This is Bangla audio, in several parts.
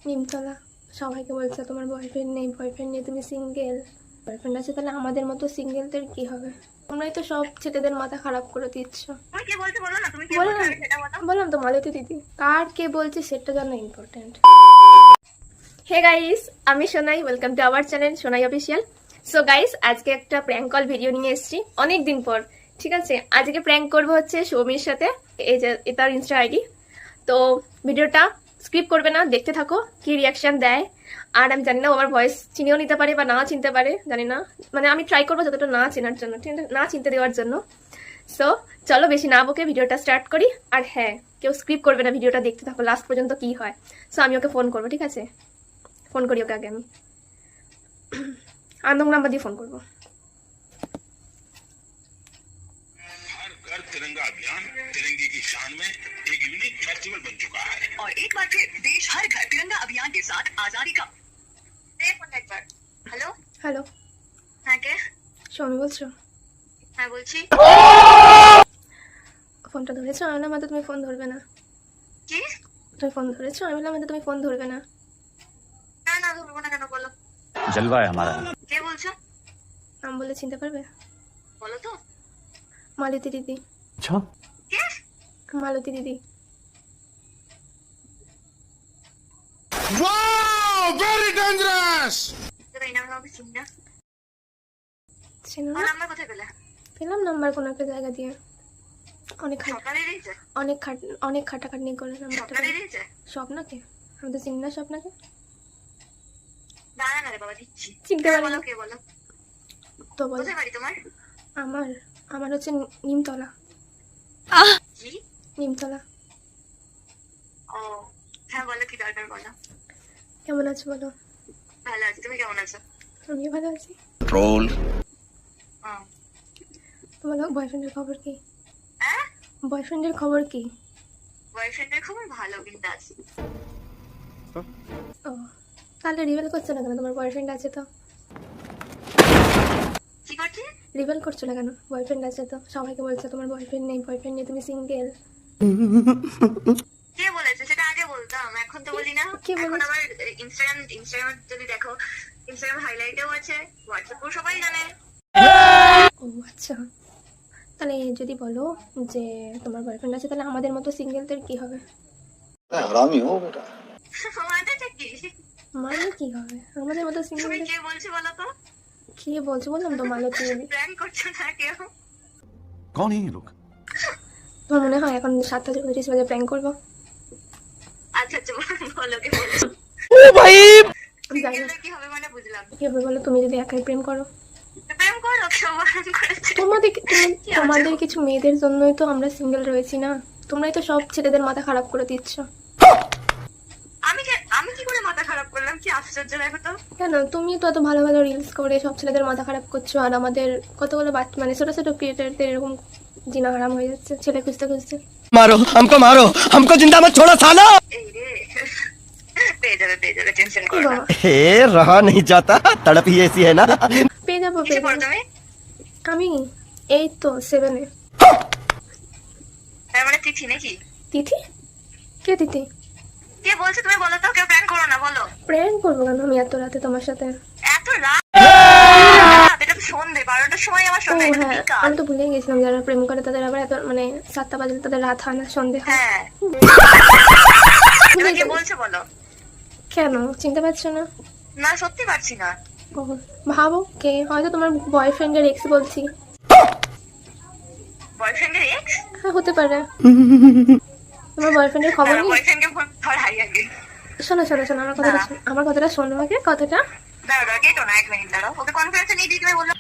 নিমতলা সবাইকে বলছে তোমার বয়ফ্রেন্ড নেই, বয়ফ্রেন্ড নেই, তুমি সিঙ্গেল। বয়ফ্রেন্ড আছে তাহলে আমাদের মতো সিঙ্গেলদের কি হবে? তোমরাই তো সব ছেলেদের মাথা খারাপ করে দিচ্ছ। বললাম তো মালতী দিদি, কার কে বলছে সেটা জানা ইম্পর্টেন্ট। হে গাইস, আমি Sonai, welcome to our channel Sonai official. So guys, আজকে একটা প্র্যাঙ্ক কল ভিডিও নিয়ে এসেছি অনেক দিন পর। ঠিক আছে, আজকে প্র্যাঙ্ক করবো হচ্ছে সৌমির সাথে। এই যে তার ইনস্টা আইডি। তো ভিডিওটা স্কিপ করবে না, দেখতে থাকো কি রিয়াকশন দেয়। আর আমি জানি না আমার ভয়েস চিনেও নিতে পারে বা না চিনতে পারে, জানি না। মানে আমি ট্রাই করবো যতটা না চেনার জন্য, ঠিক আছে, না চিনতে দেওয়ার জন্য। সো চলো বেশি না বকে ভিডিওটা স্টার্ট করি। আর হ্যাঁ, কেউ স্কিপ করবে না, ভিডিওটা দেখতে থাকো লাস্ট পর্যন্ত কি হয়। সো আমি ওকে ফোন করবো, ঠিক আছে? ফোন করি ওকে আগে আমি আনন্দ নাম্বার দিয়ে ফোন করবো। घर तिरंगा अभियान तिरंगे की शान में एक यूनिक फेस्टिवल बन चुका है और एक बार फिर देश हर घर तिरंगा अभियान के साथ आजादी का। हेलो হ্যালো, হ্যাঁ কে? সৌমি বলছো? হ্যাঁ বলছি। ফোনটা ধরেছো? আমি বললাম হয়তো তুমি ফোন ধরবে না। কি? তুমি ফোন ধরেছো? আমি বললাম হয়তো তুমি ফোন ধরবে না। না না ধরবো না, কেন বলো? जलवा है हमारा। কে বলছো? নাম বলে চিনতে পারবে? বলো তো। মালতী দিদি। अच्छा কে? মালতী দিদি। Very dangerous! তো এই নাম্বার আমাকে চিনি না। চেনো আমার না? নাম্বার কোথায় পেলে? পেলাম নাম্বার কোনো একটা জায়গা দিয়ে। অনেক সকালে দিয়েছে? অনেক খাটাখাটনি করে নাম্বারটা সকালে দিয়েছে? স্বপ্নাকে। আমি তো চিনি না স্বপ্নাকে। দাঁড়া না রে বাবা, দিচ্ছি। চিনতে পারি বলো না। কে বলো? তো বলো। কোথায় বাড়ি তোমার? আমার আমার হচ্ছে নিমতলা। কি? নিমতলা। ও হ্যাঁ বলো, কি দরকার বলো। কেমন আছো বলো? ভালো আছি, তুমি কেমন আছো? আমিও ভালো আছি। Troll. হুম। তো বলো, বয়ফ্রেন্ডের খবর কি? হ্যাঁ? বয়ফ্রেন্ডের খবর কি? বয়ফ্রেন্ডের খবর ভালো, কিন্তু আছে। ও, তাহলে রিভেল করছো না কেন? তোমার বয়ফ্রেন্ড আছে তো। কি করছি? রিভেল করছো না কেন? বয়ফ্রেন্ড আছে তো, সবাইকে বলছো তোমার বয়ফ্রেন্ড নেই, তুমি সিঙ্গেল। কে বলেছে সেটা আগে বলতাম, এখন তো বলি না। কে এখন বলেছে? আমার ইনস্টাগ্রাম যদি দেখো, ইনস্টাগ্রাম হাইলাইটেও আছে, হোয়াটসঅ্যাপেও সবাই জানে। ও আচ্ছা, তাহলে যদি বলো যে তোমার বয়ফ্রেন্ড আছে তাহলে আমাদের মতো সিঙ্গেলদের কি হবে? हरामी हो बेटा। মানেটা কি? মানে কি হবে আমাদের মতো তুমি সিঙ্গেলদের? কে বলছো বলো তো? কি বলছো? বললাম তো মালতী দিদি। প্র্যাঙ্ক করছো না কেউ? कौन है ये लोग? তোমার মনে হয় এখন 7:30 বাজে প্র্যাঙ্ক করবো? আচ্ছা আচ্ছা বলো, কে বলছো? জানি না কি হবে মানে বুঝলাম। কি হবে বলো। তুমি যদি একাই প্রেম করো, প্রেম করো, সবাই করেছে। তোমাদের কিছু মেয়েদের জন্যই তো আমরা সিঙ্গেল রয়েছি না। তোমরাই তো সব ছেলেদের মাথা খারাপ করে দিচ্ছ। আমি কি করে মাথা খারাপ করলাম? কি আশ্চর্য দেখো তো। কেন? তুমি তো এত ভালো ভালো রিলস করে সব ছেলেদের মাথা খারাপ করছো, আর আমাদের কতগুলো মানে ছোট ছোট ক্রিয়েটারদের এরকম জিনা হারাম হয়ে যাচ্ছে ছেলে খুঁজতে খুঁজতে। मारो हमको जिंदा मत छोड़ो सालो। এই রে, পেয়ে যাবে টেনশন কি করো না। বাবা, हे रहा नहीं जाता, तड़प ही ऐसी है ना। পেয়ে যাবো কিসে পড়ো তুমি? আমি এই তো 7-এ। তার মানে তিথি নাকি? তিথি? কে তিথি? কে বলছো তুমি বলো তো, কেউ প্র্যাঙ্ক করো না বলো। প্র্যাঙ্ক করবো কেন আমি এত রাতে তোমার সাথে? এত রাত? এটা তো সন্ধে 12টার সময়, আমার ও সন্ধে, এটা তো হ্যাঁ, বিকাল। আমি তো ভুলে গেছিলাম যারা প্রেম করে তাদের আবার এত মানে 7টা বাজলে তাদের রাত হয় না, সন্ধে হয়। হ্যাঁ, তুমি কে বলছো বলো। কেন চিনতে পারছো না? না সত্যি পারছি না। ও, ভাবো কে, হয়তো তোমার বয়ফ্রেন্ডের এক্স বলছি। বয়ফ্রেন্ডের এক্স? হ্যাঁ হতে পারে। তোমার বয়ফ্রেন্ডের খবর নেই? বয়ফ্রেন্ডকে ফোন ধরাই আগে। শোনো আমার কথাটা শোনো আগে, কথাটা। দাঁড়াও কেটো না, 1 মিনিট দাঁড়াও, ওকে কনফারেন্সে নিয়ে দিই, তুমি বললো।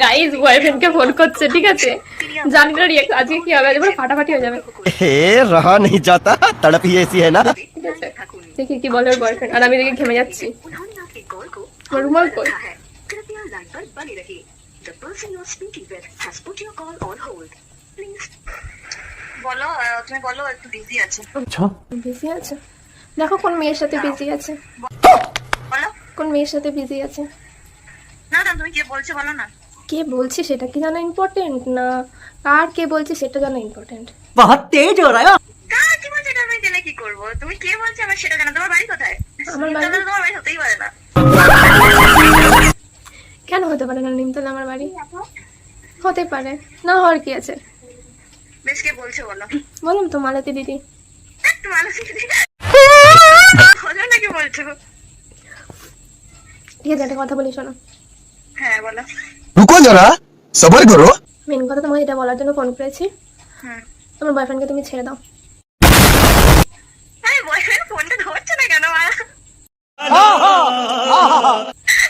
গাইস, বয়ফ্রেন্ডকে ফোন করছে, ঠিক আছে? জানি না রিয়াক্ট আজকে কি হবে, আজ পুরো ফাটাফাটি হয়ে যাবে। हे रहा नहीं जाता, तड़प ही ऐसी है ना। ঠিক আছে, দেখি কি বলে ওর বয়ফ্রেন্ড। আর আমি দেখে ঘেমে যাচ্ছি। उन्होंने आपके कॉल को আমার রুমাল কই? रखा है, कृपया लाइन पर बने रहिए। The person you are speaking with has put your call on hold. Please. বলো, তুমি বলো, একটু বিজি আছে। अच्छा বিজি আছে? দেখো কোন মেয়ের সাথে বিজি আছে, বলো। কোন মেয়ের সাথে বিজি আছে। না না, তুমি কে বলছো বলো না। কে বলছি সেটা কি জানা ইম্পর্টেন্ট না, কার কে বলছে সেটা জানা ইম্পর্টেন্ট। बहुत तेज हो रहा है। কার কি বলছে এটা আমি জেনে কি করব? তুমি কে বলছো আমার সেটা জানো? তোমার বাড়ি কোথায়? আমার বাড়ি- নিমতলা তোমার বাড়ি হতেই পারে না। কেন হতে পারে না নিমতলা আমার বাড়ি? হতে পারে না, হওয়ার কি আছে? বেশ, কে বলছো বলো? বললাম তো মালতী দিদি। একটু মানুষ হলো নাকি বলছো? ঠিক আছে, একটা কথা বলি শোনো। হ্যাঁ বলো। रुको जरा सबर करो। মেন কথা তোমাকে এটা বলার জন্য ফোন করেছি, হুম। তোমার বয়ফ্রেন্ডকে তুমি ছেড়ে দাও। আরে বয়ফ্রেন্ড ফোনটা ধরছে না কেন?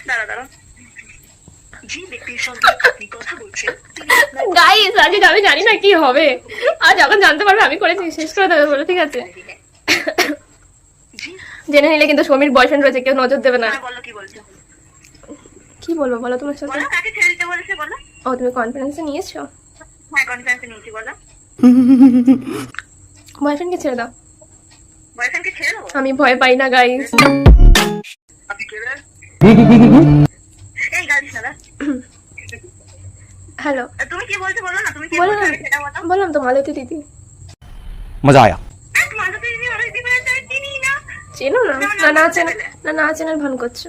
দাঁড়া দাঁড়া। যে ব্যক্তির সঙ্গে আপনি কথা বলছেন তিনি আপনার গাইস, আজকে আমি জানি না কি হবে, আর যখন জানতে পারবে আমি করেছি শেষ করে দেবে বলে, ঠিক আছে? জেনে নিলে কিন্তু সমীর বয়ফ্রেন্ড রয়েছে, কেউ নজর দেবে না। হ্যাঁ, বলো কি বলছো? কি বলবো বলো তোমার সাথে? বলো কাকে ছেড়ে দিতে বলেছে বলো। ও, তুমি কনফিডেন্সে নিয়েছো? হ্যাঁ, কনফারেন্সে নিয়েছি বলো। বয়ফ্রেন্ডকে ছেড়ে দাও। বয়ফ্রেন্ডকে ছেড়ে দেবো? আমি ভয় পাই না গাইস। আপনি কে রে? এই গাড়ি সারা। হ্যালো, তুমি কি বলছো বলো না, তুমি কি বলো বলছো না। আমি সেটা বলো। বললাম তো মালতী দিদি। मजा आया। মাঝে দিদি অনেক দিন ধরে আমি চিনি না। চেনো না? না না চেনা, না না চেনার ভান করছো।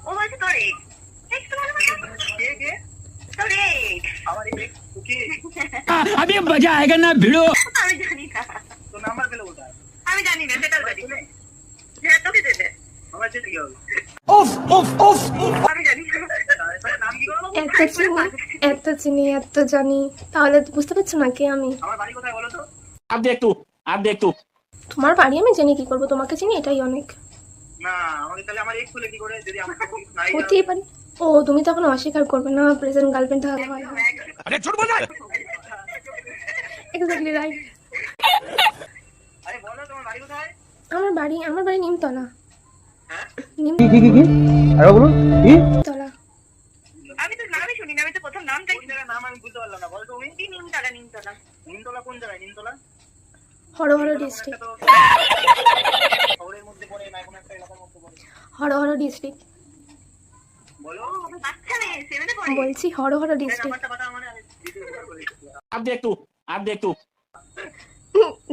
ও বলছে তোর এক্স। এক্স তোমার কে কে? তোর এক্স। আমার এক্স ওকে। अभी मजा आएगा ना भिड़ो। আমি জানি না। তো নাম্বার পেলে কোথায়? আমি জানি না, সেটাও জানি না। হ্যাঁ, তোকে দেবে। আমার চেয়ে কি হবে? আমি জানি না। নাম কি বলো? এত চিনি এত জানি, তাহলে বুঝতে পারছো না কে আমি? আমার বাড়ি কোথায় বলো তো? आप देख तू। তোমার বাড়ি আমি জেনে কি করবো? তোমাকে চিনি, এটাই অনেক। না, আমাকে তাহলে আমার এক্স বলে কি করে যদি আমার কোনো কিছু নাই? হতেই পারি। ও, তুমি তখন অস্বীকার করবে না প্রেজেন্ট গার্লফ্রেন্ড থাকা হয়। अरे छोड़ बोल रहा है। Exactly right. আরে বলো তোমার বাড়ি কোথায়? আমার বাড়ি নিমতলা। হ্যাঁ? নিমতলা। আমি তো নামই শুনি না, আমি তো প্রথম নামটাই শুনি। নাম আমি বুঝতে পারলাম না, বলো তো। কি নিমতলা? নিমতলা নিমতলা কোন জায়গায়? নিমতলা হরহর ডিস্ট্রিক্ট। শহরের মধ্যে পড়ে না, কোনো একটা এলাকার মধ্যে পড়ে? হরহর ডিস্ট্রিক্ট বলো। আচ্ছা রে, সেভেনে পড়ে? বলছি, হরহর ডিস্ট্রিক্ট। নাম্বারটা পাঠাও আমারে, আমি ভিডিও করে দিচ্ছি। आप देख तू।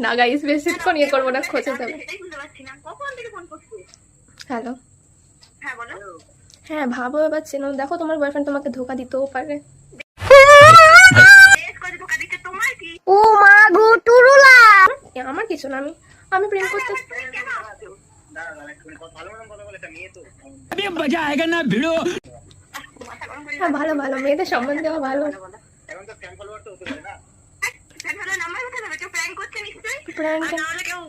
না গাইস, বেশিক্ষণ ইয়ে করবো না, খোঁজে যাবে। সেটাই বুঝতে পারছি না, কখন থেকে ফোন করছো? হ্যালো, হ্যাঁ বলো। হ্যাঁ ভাবো এবার চেনো, দেখো তোমার বয়ফ্রেন্ড তোমাকে ধোকা দিতেও পারে। বেশ করে ধোকা দিচ্ছে, তোমার কি? আমার কিছু না, আমি প্রেম করতে। তুমি কেন আসছো? দাঁড়া দাঁড়া, একটু ভালো মতন কথা বলে, একটা মেয়ে তো। अभी मजा आएगा ना भिड़ो। মাথা গরম করে হ্যাঁ, ভালো ভালো মেয়েদের সম্মান দেওয়া ভালো। বলো। এখন তো ফ্যান ফলোয়ার তো হতে পারে না? ফ্যান ফলোয়ার নাম্বার কোথায় পাবে? কেউ প্র্যাঙ্ক করছে নিশ্চয়ই। প্র্যাঙ্ক? আর নাহলে কেউ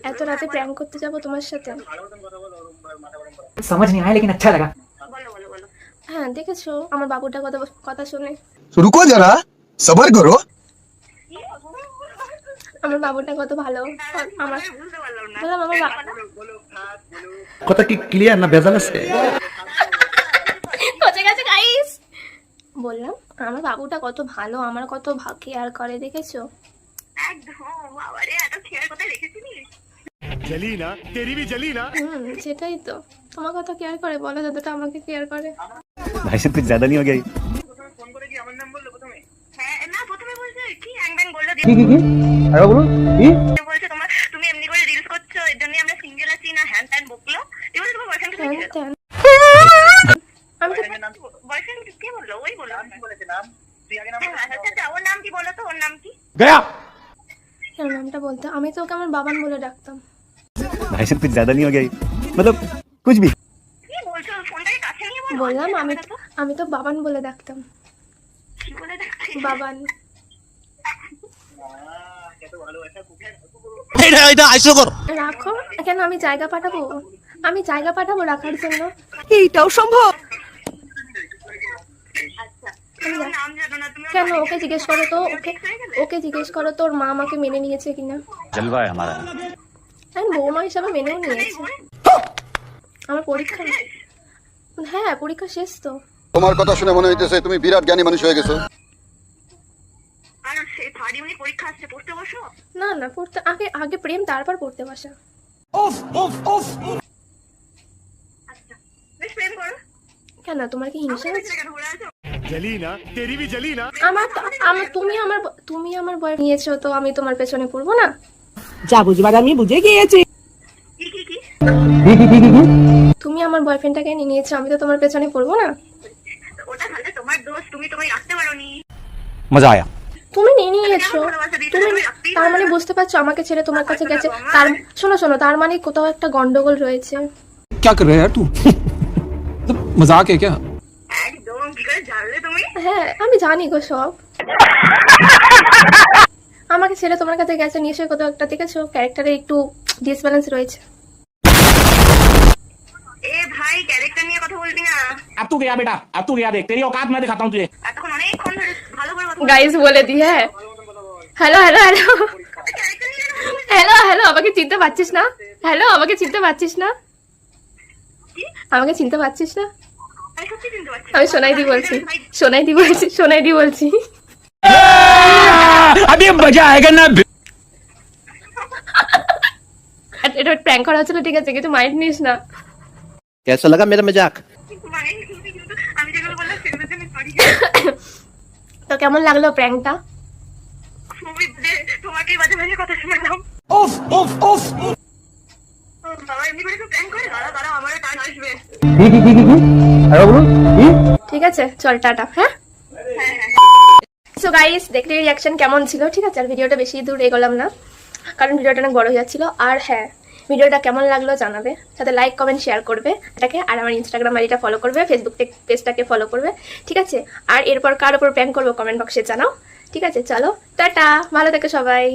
এত রাতে প্র্যাঙ্ক করতে যাবো তোমার সাথে? ভালো মতন কথা বলো, ওরকম ভাবে মাথা গরম করো। समझ नहीं आया लेकिन अच्छा लगा। বলো বলো বলো। হ্যাঁ, দেখেছো আমার বাবুটা কথা শুনে? रुको जरा सबर करो। আমার বাবুটা কত ভালো। আমার আমি বুঝতে পারলাম না। বললাম আমার বলো বলো, খাস বলো। কথা কি ক্লিয়ার না ভেজাল আছে? পচে গেছে গাইস। বললাম আমার বাবুটা কত ভালো, আমার কত কেয়ার করে, দেখেছো? একদম বাবারে, এত খেয়াল কোথায় রেখেছিলি? जली ना तेरी भी जली ना। সেটাই তো, তোমার কত কেয়ার করে বলো, যতটা আমাকে কেয়ার করে। भाई साहब कुछ ज्यादा नहीं हो गया? প্রথমে ফোন করে কি আমার নাম বললো প্রথমে? হ্যাঁ, না প্রথমে বলছে কি হ্যাং ব্যাং বললো। আরে বলুন কি? বলছে তুমি এমনি করে রিলস করছো, এর জন্য আমরা সিঙ্গেল আছি না, হ্যান ত্যান বকলো। এবার তোমার বয়ফ্রেন্ড হ্যাঁ, কে? তেন। আমি তো বয়ফ্রেন্ড কে বললো? ওই বললো। নাম কি বলেছে? নাম তুই আগে নাম বল। আচ্ছা, ওর নাম কি বলো তো? ওর নাম কি? गया। কেন নামটা বলতে? আমি তো ওকে আমার বাবান বলে ডাকতাম। भाई साहब कुछ ज्यादा नहीं हो गया? मतलब कुछ भी। কি বলছো? ফোনটাকে কাছে নিয়ে বলো। বললাম আমি তো বাবান বলে ডাকতাম। কি বলে ডাকছি? বাবান। কত ভালোবাসা কুকের। এটা আইসো কর। রাখো। কেন আমি জায়গা পাঠাবো? রাখার জন্য। এইটাও সম্ভব? আচ্ছা, তুমি ওর নাম জানো না? তুমি ওর কেন? বাড়ি ওকে জিজ্ঞেস করো তো, ঠিক হয়ে গেলে? ওকে জিজ্ঞেস করো তো ওর মা আমাকে মেনে নিয়েছে কিনা। जलवा है हमारा। আমি বৌমা হিসাবে মেনেও নিয়েছি। আমার পরীক্ষা, হ্যাঁ পরীক্ষা শেষ তো। তোমার কথা শুনে মনে হইতেছে তুমি বিরাট জ্ঞানী মানুষ হয়ে গেছো। আর সে থার্ড ইউনিট পরীক্ষা আসছে, পড়তে বসো। না না, পড়তে আগে প্রেম, তারপর পড়তে বসা। আচ্ছা, বেশ প্রেম করো। কেন, তোমার কি হিংসা হচ্ছে? কেন ঘুরে আসো? जली ना तेरी भी जली ना তুমি আমার বয় নিয়েছো তো আমি তোমার পেছনে পড়বো না? যা বুঝবার আমি বুঝে গিয়েছি। কি তুমি আমার বয়ফ্রেন্ডটাকে নিয়ে নিয়েছো, আমি তো তোমার পেছনে পড়বো না? ওটা তাহলে তোমার দোষ, তুমি রাখতে পারোনি। मजा आया। তুমি নিয়ে নিয়েছো, তুমি তার মানে বুঝতে পারছো আমাকে ছেড়ে তোমার কাছে গেছে। তার শোনো তার মানে কোথাও একটা গন্ডগোল রয়েছে। क्या कर रहे हैं यार तू? मजाक है क्या? একদম কি করে জানলে তুমি? হ্যাঁ আমি জানি গো সব। আমাকে ছেড়ে তোমার কাছে গেছে নিশ্চয়ই কোথাও একটা, দেখেছো ক্যারেক্টারে একটু ডিসব্যালেন্স রয়েছে। এ ভাই ক্যারেক্টার নিয়ে কথা বলবি না। अब तू गया बेटा, अब तू गया, देख तेरी औकात मैं दिखाता हूँ तुझे। এতক্ষণ অনেকক্ষণ ধরে ভালো করে কথা গাইস বলে দি হ্যাঁ। হ্যালো আমাকে চিনতে পারছিস না? হ্যালো আমাকে চিনতে পারছিস না? আমাকে চিনতে পারছিস না? আমি সত্যি চিনতে পারছি। আমি সোনাইদি বলছি। अभी मजा आएगा ना এটা প্র্যাঙ্ক করা হচ্ছিল, ঠিক আছে কিছু মাইন্ড নিস না। कैसा लगा मेरा मजाक? মানে কিন্তু আমি যেগুলো বললাম সেগুলোর জন্য সরি। তো কেমন লাগলো প্র্যাঙ্কটা? খুবই তোমাকে বাজে বাজে কথা শোনালাম। उफ उफ उफ বাবা এমনি করে তো প্র্যাঙ্ক করে, দাঁড়া আমারও টান আসবে। ঠিক আছে চল টাটা। হ্যাঁ সো গাইস দেখলে রিয়াকশন কেমন ছিল, ঠিক আছে আর ভিডিওটা বেশি দূর এগোলাম না কারণ ভিডিওটা অনেক বড় হয়ে যাচ্ছিল। আর হ্যাঁ ভিডিওটা কেমন লাগলো জানাবে, সাথে লাইক কমেন্ট শেয়ার করবে এটাকে, আর আমার ইনস্টাগ্রাম আইডিটা ফলো করবে, ফেসবুক পেজটাকে ফলো করবে, ঠিক আছে। আর এরপর কার উপর প্র্যাঙ্ক করবো কমেন্ট বক্সে জানাও, ঠিক আছে। চলো টাটা, ভালো থেকো সবাই।